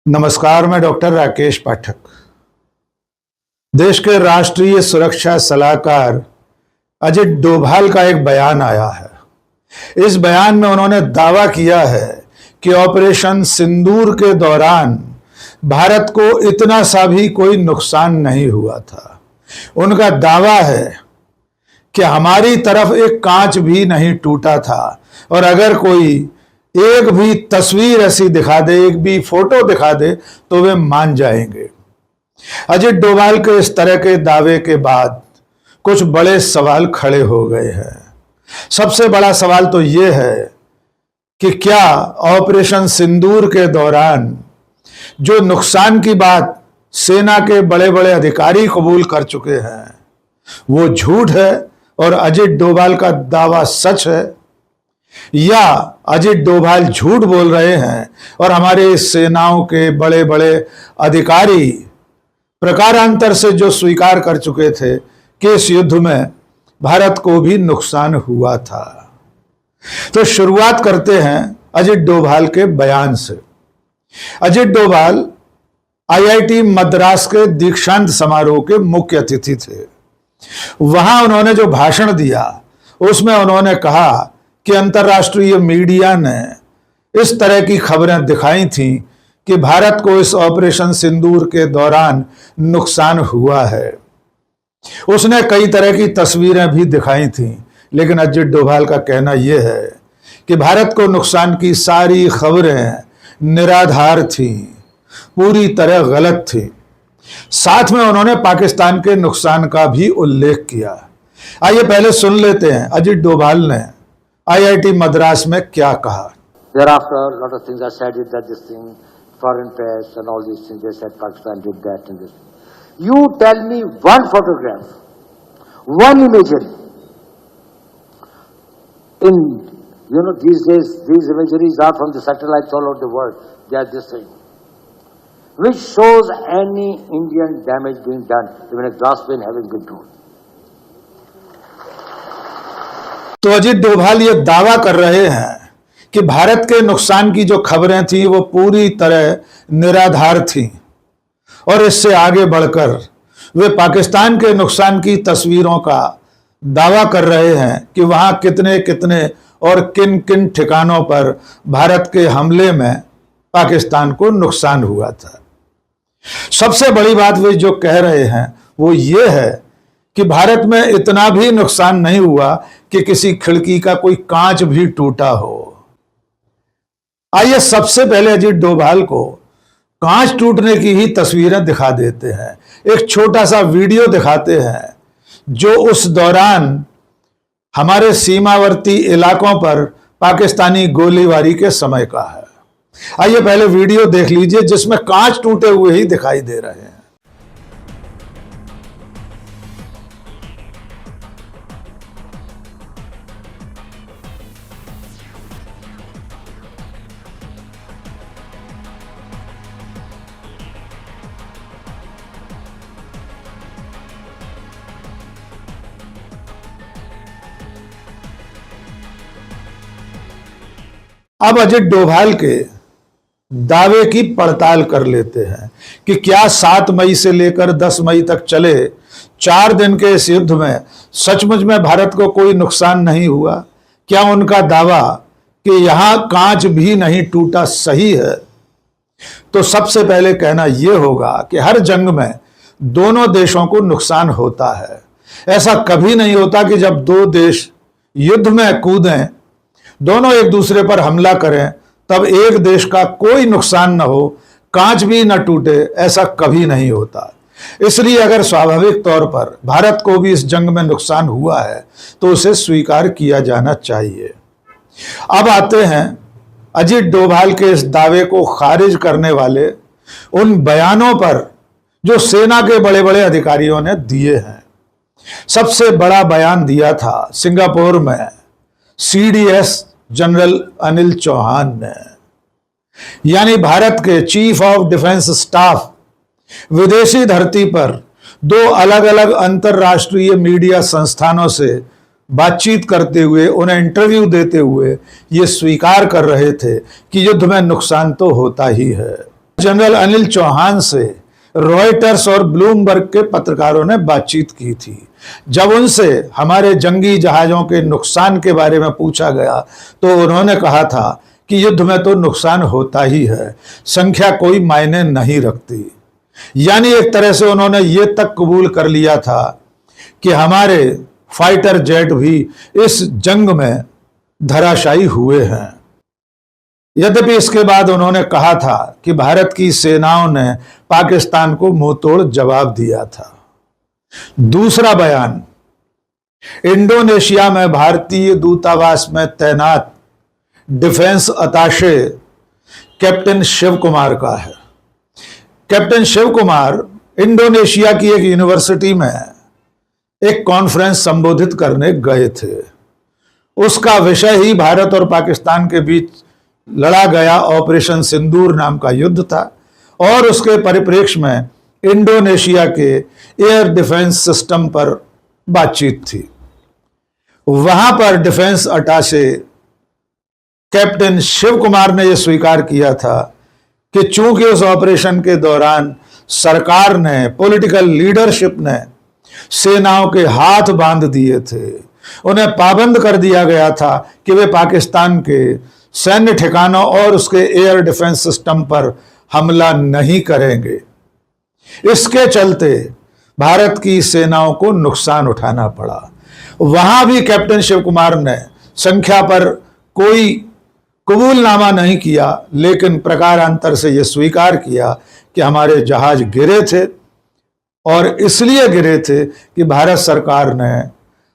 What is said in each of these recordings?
नमस्कार, मैं डॉक्टर राकेश पाठक। देश के राष्ट्रीय सुरक्षा सलाहकार अजित डोभाल का एक बयान आया है। इस बयान में उन्होंने दावा किया है कि ऑपरेशन सिंदूर के दौरान भारत को इतना सा भी कोई नुकसान नहीं हुआ था। उनका दावा है कि हमारी तरफ एक कांच भी नहीं टूटा था और अगर कोई एक भी तस्वीर ऐसी दिखा दे, एक भी फोटो दिखा दे तो वे मान जाएंगे। अजित डोभाल के इस तरह के दावे के बाद कुछ बड़े सवाल खड़े हो गए हैं। सबसे बड़ा सवाल तो यह है कि क्या ऑपरेशन सिंदूर के दौरान जो नुकसान की बात सेना के बड़े बड़े अधिकारी कबूल कर चुके हैं वो झूठ है और अजित डोभाल का दावा सच है, या अजित डोभाल झूठ बोल रहे हैं और हमारे सेनाओं के बड़े बड़े अधिकारी प्रकारांतर से जो स्वीकार कर चुके थे कि इस युद्ध में भारत को भी नुकसान हुआ था। तो शुरुआत करते हैं अजित डोभाल के बयान से। अजित डोभाल आईआईटी मद्रास के दीक्षांत समारोह के मुख्य अतिथि थे। वहां उन्होंने जो भाषण दिया उसमें उन्होंने कहा कि अंतर्राष्ट्रीय मीडिया ने इस तरह की खबरें दिखाई थीं कि भारत को इस ऑपरेशन सिंदूर के दौरान नुकसान हुआ है। उसने कई तरह की तस्वीरें भी दिखाई थीं, लेकिन अजित डोभाल का कहना यह है कि भारत को नुकसान की सारी खबरें निराधार थीं, पूरी तरह गलत थी। साथ में उन्होंने पाकिस्तान के नुकसान का भी उल्लेख किया। आइए पहले सुन लेते हैं अजित डोभाल ने आईआईटी मद्रास में क्या कहा। Thereafter, a lot of things are said that this thing, foreign press and all these things, they said Pakistan did that and this. You tell me one photograph, one imagery. These days, these imageries are from the satellites all over the world. They are this thing, which shows any Indian damage being done, even a glass pane having been thrown. तो अजित डोभाल ये दावा कर रहे हैं कि भारत के नुकसान की जो खबरें थी वो पूरी तरह निराधार थी, और इससे आगे बढ़कर वे पाकिस्तान के नुकसान की तस्वीरों का दावा कर रहे हैं कि वहां कितने कितने और किन किन ठिकानों पर भारत के हमले में पाकिस्तान को नुकसान हुआ था। सबसे बड़ी बात वे जो कह रहे हैं वो ये है कि भारत में इतना भी नुकसान नहीं हुआ कि किसी खिड़की का कोई कांच भी टूटा हो। आइए सबसे पहले अजित डोभाल को कांच टूटने की ही तस्वीरें दिखा देते हैं। एक छोटा सा वीडियो दिखाते हैं जो उस दौरान हमारे सीमावर्ती इलाकों पर पाकिस्तानी गोलीबारी के समय का है। आइए पहले वीडियो देख लीजिए जिसमें कांच टूटे हुए ही दिखाई दे रहे हैं। अब अजित डोभाल के दावे की पड़ताल कर लेते हैं कि क्या 7 मई से लेकर 10 मई तक चले 4 दिन के इस युद्ध में सचमुच में भारत को कोई नुकसान नहीं हुआ। क्या उनका दावा कि यहां कांच भी नहीं टूटा सही है? तो सबसे पहले कहना यह होगा कि हर जंग में दोनों देशों को नुकसान होता है। ऐसा कभी नहीं होता कि जब दो देश युद्ध में कूदें, दोनों एक दूसरे पर हमला करें, तब एक देश का कोई नुकसान न हो, कांच भी न टूटे। ऐसा कभी नहीं होता। इसलिए अगर स्वाभाविक तौर पर भारत को भी इस जंग में नुकसान हुआ है तो उसे स्वीकार किया जाना चाहिए। अब आते हैं अजित डोभाल के इस दावे को खारिज करने वाले उन बयानों पर जो सेना के बड़े बड़े अधिकारियों ने दिए हैं। सबसे बड़ा बयान दिया था सिंगापुर में सीडीएस जनरल अनिल चौहान ने, यानी भारत के चीफ ऑफ डिफेंस स्टाफ विदेशी धरती पर 2 अलग अलग अंतरराष्ट्रीय मीडिया संस्थानों से बातचीत करते हुए, उन्हें इंटरव्यू देते हुए ये स्वीकार कर रहे थे कि युद्ध में नुकसान तो होता ही है। जनरल अनिल चौहान से रॉयटर्स और ब्लूमबर्ग के पत्रकारों ने बातचीत की थी। जब उनसे हमारे जंगी जहाजों के नुकसान के बारे में पूछा गया तो उन्होंने कहा था कि युद्ध में तो नुकसान होता ही है, संख्या कोई मायने नहीं रखती। यानी एक तरह से उन्होंने ये तक कबूल कर लिया था कि हमारे फाइटर जेट भी इस जंग में धराशायी हुए हैं। यद्यपि इसके बाद उन्होंने कहा था कि भारत की सेनाओं ने पाकिस्तान को मुंहतोड़ जवाब दिया था। दूसरा बयान इंडोनेशिया में भारतीय दूतावास में तैनात defence attache captain Shiv Kumar का है। कैप्टन शिव कुमार इंडोनेशिया की एक यूनिवर्सिटी में एक कॉन्फ्रेंस संबोधित करने गए थे। उसका विषय ही भारत और पाकिस्तान के बीच लड़ा गया ऑपरेशन सिंदूर नाम का युद्ध था और उसके परिप्रेक्ष्य में इंडोनेशिया के एयर डिफेंस सिस्टम पर बातचीत थी। वहां पर डिफेंस अटाशे कैप्टन शिव कुमार ने यह स्वीकार किया था कि चूंकि उस ऑपरेशन के दौरान सरकार ने, पॉलिटिकल लीडरशिप ने सेनाओं के हाथ बांध दिए थे, उन्हें पाबंद कर दिया गया था कि वे पाकिस्तान के सैन्य ठिकानों और उसके एयर डिफेंस सिस्टम पर हमला नहीं करेंगे। इसके चलते भारत की सेनाओं को नुकसान उठाना पड़ा। वहां भी कैप्टन शिव कुमार ने संख्या पर कोई कबूलनामा नहीं किया, लेकिन प्रकारांतर से यह स्वीकार किया कि हमारे जहाज गिरे थे और इसलिए गिरे थे कि भारत सरकार ने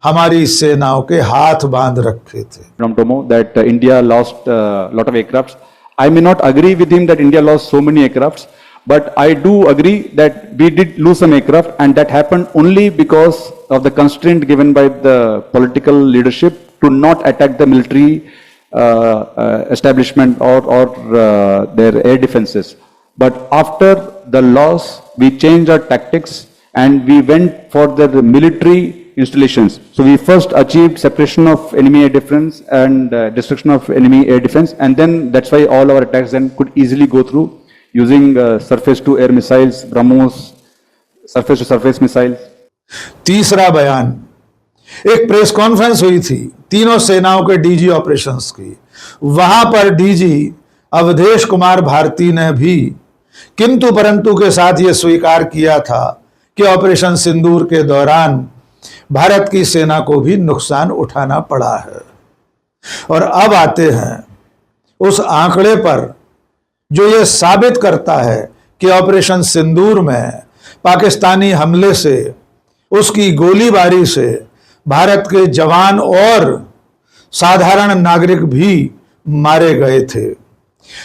हमारी सेनाओं के हाथ बांध रखे थे। From Tomo that India lost lot of aircrafts. I may not agree with him that India lost so many aircrafts, but I do agree that we did lose some aircraft, and that happened only because of the constraint given by the political leadership to not attack the military establishment or their air defenses. But after the loss, we changed our tactics and we went for the military installations. So we first achieved separation of enemy air defense and destruction of enemy air defense, and then that's why all our attacks then could easily go through using surface to air missiles, BrahMos, surface to surface missiles. तीसरा बयान, एक press conference हुई थी तीनों सेनाओं के DG operations की। वहां पर डीजी अवधेश कुमार भारती ने भी किंतु परंतु के साथ यह स्वीकार किया था कि ऑपरेशन सिंदूर के दौरान भारत की सेना को भी नुकसान उठाना पड़ा है। और अब आते हैं उस आंकड़े पर जो यह साबित करता है कि ऑपरेशन सिंदूर में पाकिस्तानी हमले से, उसकी गोलीबारी से भारत के जवान और साधारण नागरिक भी मारे गए थे।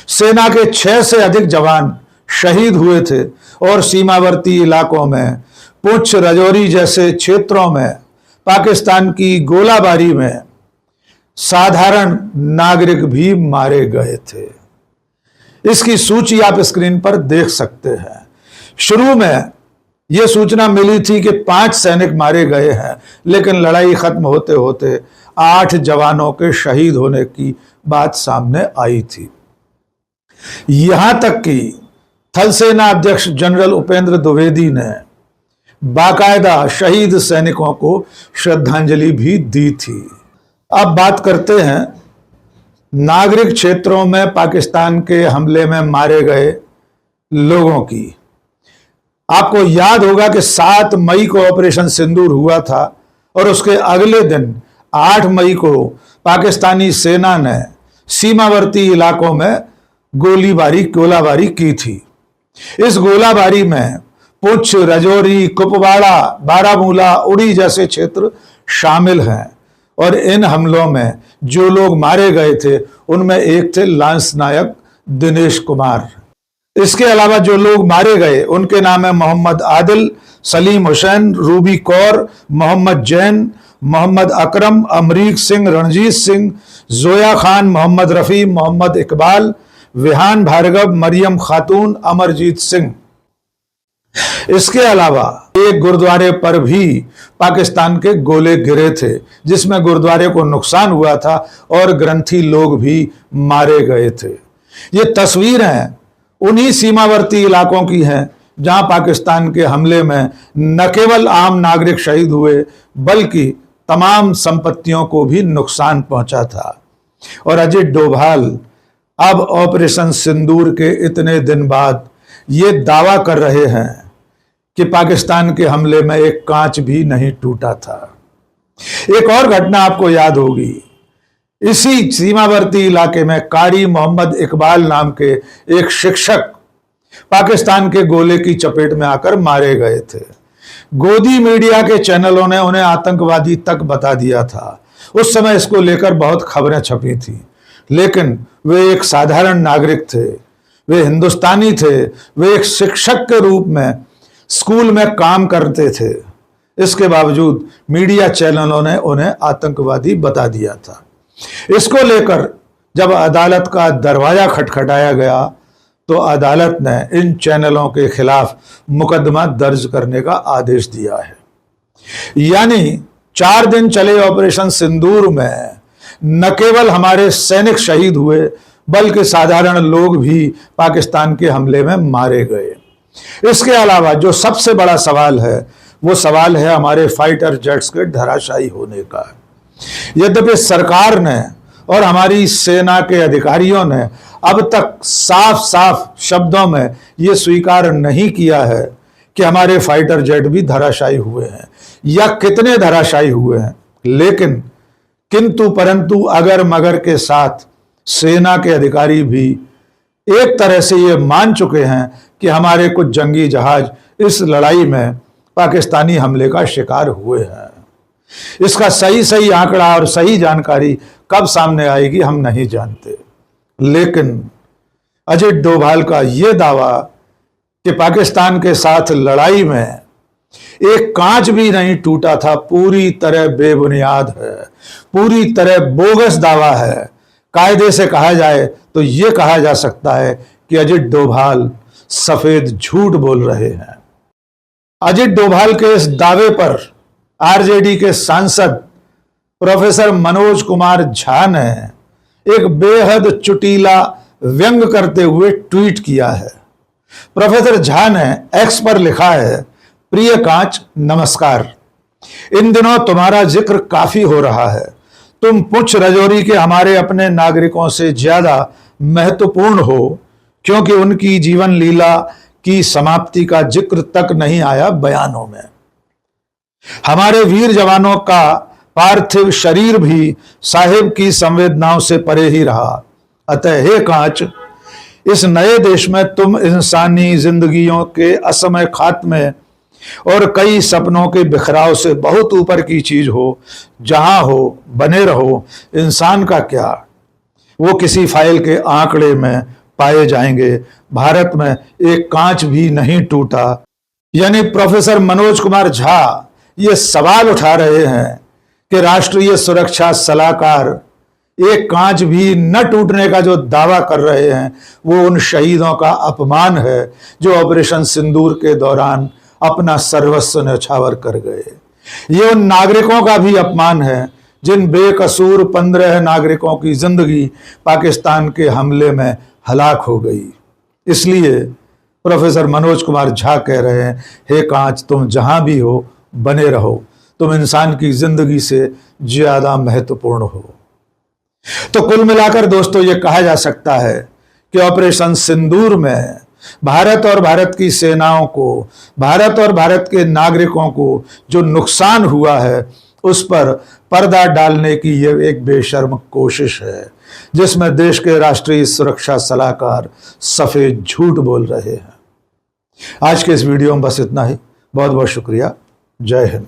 सेना के 6 से अधिक जवान शहीद हुए थे और सीमावर्ती इलाकों में पुंछ, राजौरी जैसे क्षेत्रों में पाकिस्तान की गोलाबारी में साधारण नागरिक भी मारे गए थे। इसकी सूची आप स्क्रीन पर देख सकते हैं। शुरू में यह सूचना मिली थी कि 5 सैनिक मारे गए हैं, लेकिन लड़ाई खत्म होते होते 8 जवानों के शहीद होने की बात सामने आई थी। यहां तक कि थल सेना अध्यक्ष जनरल उपेंद्र द्विवेदी ने बाकायदा शहीद सैनिकों को श्रद्धांजलि भी दी थी। अब बात करते हैं नागरिक क्षेत्रों में पाकिस्तान के हमले में मारे गए लोगों की। आपको याद होगा कि 7 मई को ऑपरेशन सिंदूर हुआ था और उसके अगले दिन 8 मई को पाकिस्तानी सेना ने सीमावर्ती इलाकों में गोलाबारी की थी। इस गोलाबारी में पुंछ, राजौरी, कुपवाड़ा, बारामूला, उड़ी जैसे क्षेत्र शामिल हैं और इन हमलों में जो लोग मारे गए थे उनमें एक थे लांस नायक दिनेश कुमार। इसके अलावा जो लोग मारे गए उनके नाम है मोहम्मद आदिल, सलीम हुसैन, रूबी कौर, मोहम्मद जैन, मोहम्मद अकरम, अमरीक सिंह, रणजीत सिंह, जोया खान, मोहम्मद रफ़ी, मोहम्मद इकबाल, विहान भार्गव, मरियम खातून, अमरजीत सिंह। इसके अलावा एक गुरुद्वारे पर भी पाकिस्तान के गोले गिरे थे, जिसमें गुरुद्वारे को नुकसान हुआ था और ग्रंथी लोग भी मारे गए थे। ये तस्वीरें उन्हीं सीमावर्ती इलाकों की हैं जहां पाकिस्तान के हमले में न केवल आम नागरिक शहीद हुए बल्कि तमाम संपत्तियों को भी नुकसान पहुंचा था। और अजित डोभाल अब ऑपरेशन सिंदूर के इतने दिन बाद ये दावा कर रहे हैं कि पाकिस्तान के हमले में एक कांच भी नहीं टूटा था। एक और घटना आपको याद होगी, इसी सीमावर्ती इलाके में कारी मोहम्मद इकबाल नाम के एक शिक्षक पाकिस्तान के गोले की चपेट में आकर मारे गए थे। गोदी मीडिया के चैनलों ने उन्हें आतंकवादी तक बता दिया था। उस समय इसको लेकर बहुत खबरें छपी थी, लेकिन वे एक साधारण नागरिक थे, वे हिंदुस्तानी थे, वे एक शिक्षक के रूप में स्कूल में काम करते थे। इसके बावजूद मीडिया चैनलों ने उन्हें आतंकवादी बता दिया था। इसको लेकर जब अदालत का दरवाजा खटखटाया गया तो अदालत ने इन चैनलों के खिलाफ मुकदमा दर्ज करने का आदेश दिया है। यानी 4 दिन चले ऑपरेशन सिंदूर में न केवल हमारे सैनिक शहीद हुए बल्कि साधारण लोग भी पाकिस्तान के हमले में मारे गए। इसके अलावा जो सबसे बड़ा सवाल है वो सवाल है हमारे फाइटर जेट्स के धराशायी होने का। यद्यपि सरकार ने और हमारी सेना के अधिकारियों ने अब तक साफ साफ शब्दों में ये स्वीकार नहीं किया है कि हमारे फाइटर जेट भी धराशायी हुए हैं या कितने धराशायी हुए हैं, लेकिन किंतु परंतु अगर मगर के साथ सेना के अधिकारी भी एक तरह से ये मान चुके हैं कि हमारे कुछ जंगी जहाज इस लड़ाई में पाकिस्तानी हमले का शिकार हुए हैं। इसका सही आंकड़ा और सही जानकारी कब सामने आएगी हम नहीं जानते, लेकिन अजित डोभाल का यह दावा कि पाकिस्तान के साथ लड़ाई में एक कांच भी नहीं टूटा था पूरी तरह बेबुनियाद है, पूरी तरह बोगस दावा है। कायदे से कहा जाए तो यह कहा जा सकता है कि अजित डोभाल सफेद झूठ बोल रहे हैं। अजित डोभाल के इस दावे पर आरजेडी के सांसद प्रोफेसर मनोज कुमार झा ने एक बेहद चुटीला व्यंग करते हुए ट्वीट किया है। प्रोफेसर झा ने एक्स पर लिखा है, प्रिय कांच नमस्कार, इन दिनों तुम्हारा जिक्र काफी हो रहा है। तुम पुंछ रजौरी के हमारे अपने नागरिकों से ज्यादा महत्वपूर्ण हो, क्योंकि उनकी जीवन लीला की समाप्ति का जिक्र तक नहीं आया बयानों में। हमारे वीर जवानों का पार्थिव शरीर भी साहिब की संवेदनाओं से परे ही रहा। अतः हे कांच, इस नए देश में तुम इंसानी जिंदगियों के असमय खात्मे और कई सपनों के बिखराव से बहुत ऊपर की चीज हो। जहां हो बने रहो। इंसान का क्या, वो किसी फाइल के आंकड़े में पाए जाएंगे। भारत में एक कांच भी नहीं टूटा। यानी प्रोफेसर मनोज कुमार झा ये सवाल उठा रहे हैं कि राष्ट्रीय सुरक्षा सलाहकार एक कांच भी न टूटने का जो दावा कर रहे हैं वो उन शहीदों का अपमान है जो ऑपरेशन सिंदूर के दौरान अपना सर्वस्व न्यौछावर कर गए। ये उन नागरिकों का भी अपमान है जिन बेकसूर 15 नागरिकों की जिंदगी पाकिस्तान के हमले में हलाक हो गई। इसलिए प्रोफेसर मनोज कुमार झा कह रहे हैं, हे कांच, तुम जहां भी हो बने रहो। तुम इंसान की जिंदगी से ज्यादा महत्वपूर्ण हो। तो कुल मिलाकर दोस्तों ये कहा जा सकता है कि ऑपरेशन सिंदूर में भारत और भारत की सेनाओं को, भारत और भारत के नागरिकों को जो नुकसान हुआ है उस पर पर्दा डालने की यह एक बेशर्म कोशिश है जिसमें देश के राष्ट्रीय सुरक्षा सलाहकार सफेद झूठ बोल रहे हैं। आज के इस वीडियो में बस इतना ही। बहुत बहुत शुक्रिया। जय हिंद।